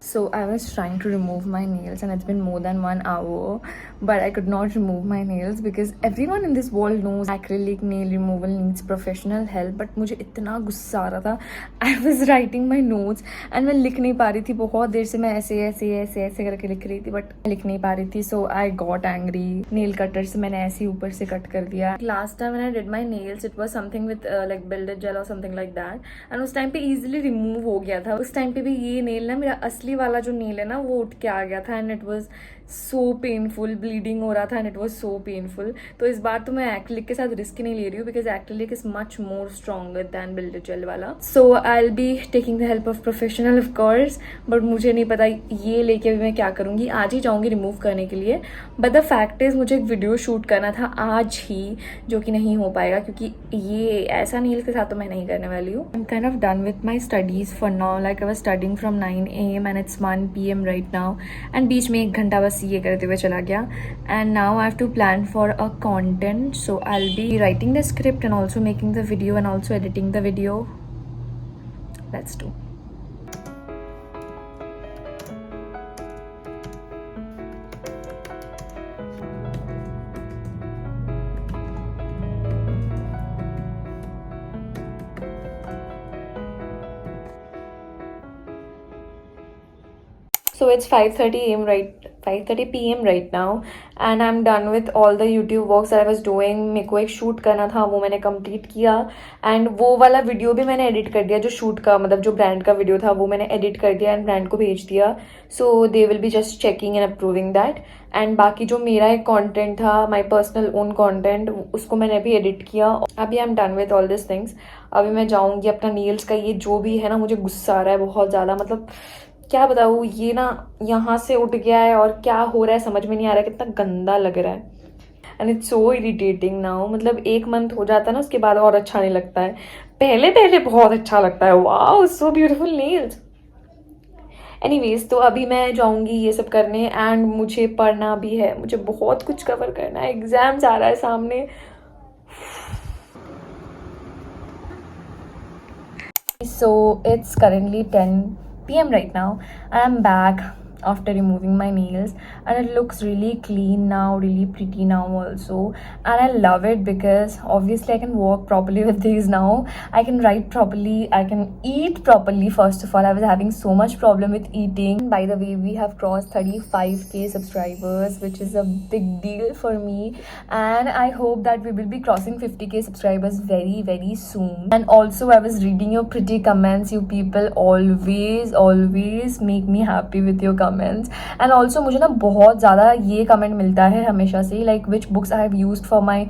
So I was trying to remove my nails and it's been more than 1 hour, but I could not remove my nails because everyone in this world knows acrylic nail removal needs professional help. But मुझे इतना गुस्सा आ रहा था. I was writing my notes and मैं लिख नहीं पा रही थी. बहुत देर से मैं ऐसे ऐसे ऐसे ऐसे करके लिख रही थी but लिख नहीं पा रही थी. So I got angry. Nail cutter से मैंने ऐसे ही ऊपर से कट कर दिया. Last time when I did my nails it was something with like builder gel or something like that. And उस टाइम पे easily remove हो गया था. उस टाइम पे भी ये nail ना मेरा असली वाला जो नेल है ना वो उठ के आ गया था and it was so painful. Bleeding हो रहा था and it was so painful. तो इस बार तो मैं एक्रिलिक के साथ रिस्क नहीं ले रही हूँ because acrylic is much more stronger than builder gel वाला. So I will be taking the help of professional of course. But मुझे नहीं पता ये लेके अभी मैं क्या करूँगी. आज ही जाऊँगी रिमूव करने के लिए. बट द फैक्ट इज मुझे एक वीडियो शूट करना था आज ही जो कि नहीं हो पाएगा क्योंकि ये ऐसा नील के साथ तो मैं नहीं करने वाली हूँ. I am kind of done with my studies for now. Like I was studying from 9 AM and it's 1 PM right now. And बीच में 1 घंटा बस ये करते हुए चला गया. And now I have to plan for a content. So I will be writing the script and also making the video and also editing the video. Let's do. So it's 5:30 PM right now and I'm done with all the YouTube works that I was doing. मेरे को एक shoot करना था वो मैंने complete किया and वो वाला वीडियो भी मैंने एडिट कर दिया जो शूट का मतलब जो ब्रांड का वीडियो था वो मैंने एडिट कर दिया एंड ब्रांड को भेज दिया. So they will be just checking and approving that. And बाकी जो मेरा एक कंटेंट था माय पर्सनल ओन कंटेंट उसको मैंने अभी एडिट किया. अभी I am done with all this things. अभी मैं जाऊँगी अपना नील्स का ये जो भी है ना मुझे गुस्सा आ रहा है बहुत ज़्यादा. मतलब क्या बताऊँ ये ना यहाँ से उठ गया है और क्या हो रहा है समझ में नहीं आ रहा है. कितना गंदा लग रहा है and it's so irritating now. मतलब 1 मंथ हो जाता है ना उसके बाद और अच्छा नहीं लगता है. पहले पहले बहुत अच्छा लगता है. Wow so beautiful nails. Anyways तो अभी मैं जाऊँगी ये सब करने एंड मुझे पढ़ना भी है. मुझे बहुत कुछ कवर करना है. एग्जाम्स आ रहा है सामने. So it's currently 10 PM right now and I'm back after removing my nails and it looks really clean now, really pretty now also, and I love it because obviously I can walk properly with these now. I can write properly, I can eat properly. First of all, I was having so much problem with eating. By the way, we have crossed 35k subscribers, which is a big deal for me, and I hope that we will be crossing 50k subscribers very very soon. And also I was reading your pretty comments. You people always make me happy with your comments. And also मुझे ना बहुत ज़्यादा ये comment मिलता है हमेशा से like which books I have used for my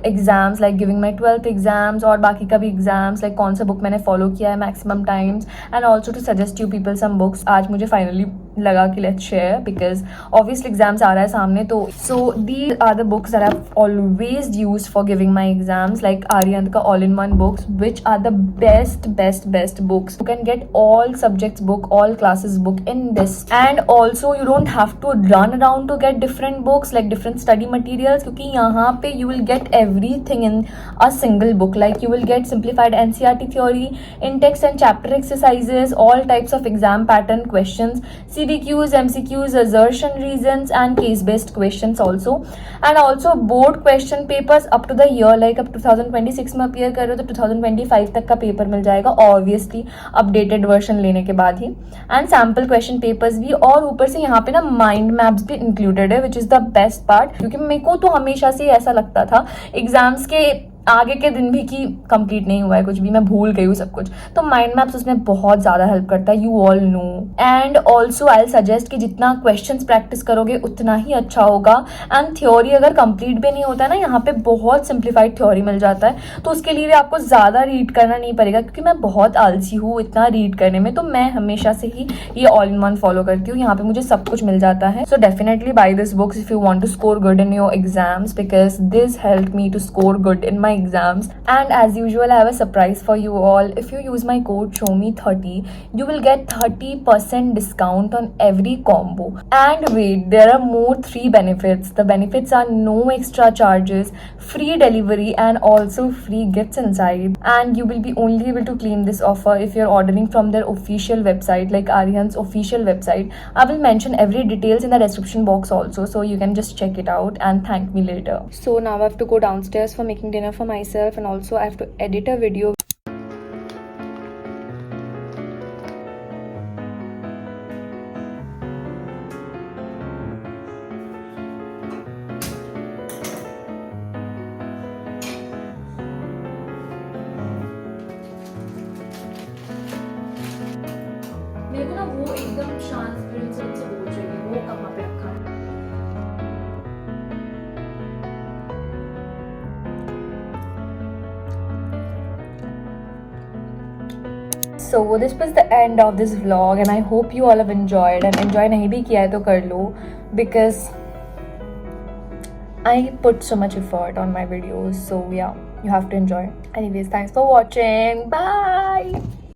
exams like giving my 12th exams और बाकी का भी एग्जाम्स लाइक कौन सा बुक मैंने फॉलो किया है maximum times and also to suggest you people some books. आज मुझे फाइनली लगा कि let's share because obviously exams आ रहा है सामने. तो so these are the books that I have always used for giving my exams like Arihant का all in one books which are the best books. You can get all subjects book all classes book in this. And also you don't have to run around to get different books like different study materials क्योंकि यहाँ पे you will get everything in a single book. Like you will get simplified NCERT theory, in-text and chapter exercises, all types of exam pattern questions, CBQs, MCQs, assertion reasons and case-based questions also. And also board question papers up to the year like अब 2026 में appear कर रहे हो तो 2025 तक का paper मिल जाएगा obviously updated version लेने के बाद ही. And sample question papers भी और ऊपर से यहाँ पे ना माइंड मैप्स भी इंक्लूडेड है which is the best part क्योंकि मेरे को तो हमेशा से ऐसा लगता था एग्जाम्स के आगे के दिन भी कि कंप्लीट नहीं हुआ है कुछ भी. मैं भूल गई हूँ सब कुछ. तो माइंड मैप्स उसमें बहुत ज़्यादा हेल्प करता है. You all know. And also I suggest कि जितना क्वेश्चंस प्रैक्टिस करोगे उतना ही अच्छा होगा. एंड थ्योरी अगर कंप्लीट भी नहीं होता है ना यहाँ पे बहुत सिंप्लीफाइड थ्योरी मिल जाता है तो उसके लिए भी आपको ज़्यादा रीड करना नहीं पड़ेगा क्योंकि मैं बहुत आलसी हूँ इतना रीड करने में. तो मैं हमेशा से ही ये ऑल इन वन फॉलो करती हूँ. यहाँ पे मुझे सब कुछ मिल जाता है. So definitely buy this books if you want to score good in your exams because this help me to score good in my my exams. And as usual, I have a surprise for you all. If you use my code SHOWME30, you will get 30% discount on every combo. And wait, there are more 3 benefits. The benefits are no extra charges, free delivery, and also free gifts inside. And you will be only able to claim this offer if you're ordering from their official website, like Aryan's official website. I will mention every details in the description box also, so you can just check it out and thank me later. So now I have to go downstairs for making dinner for myself, and also I have to edit a video. मेरे को ना वो एकदम शांत principal से बोल रही है, वो कहाँ पे रखा है. So this was the end of this vlog, and I hope you all have enjoyed. And enjoy नहीं भी किया है तो कर लो, because I put so much effort on my videos. So yeah, you have to enjoy. Anyways, thanks for watching. Bye.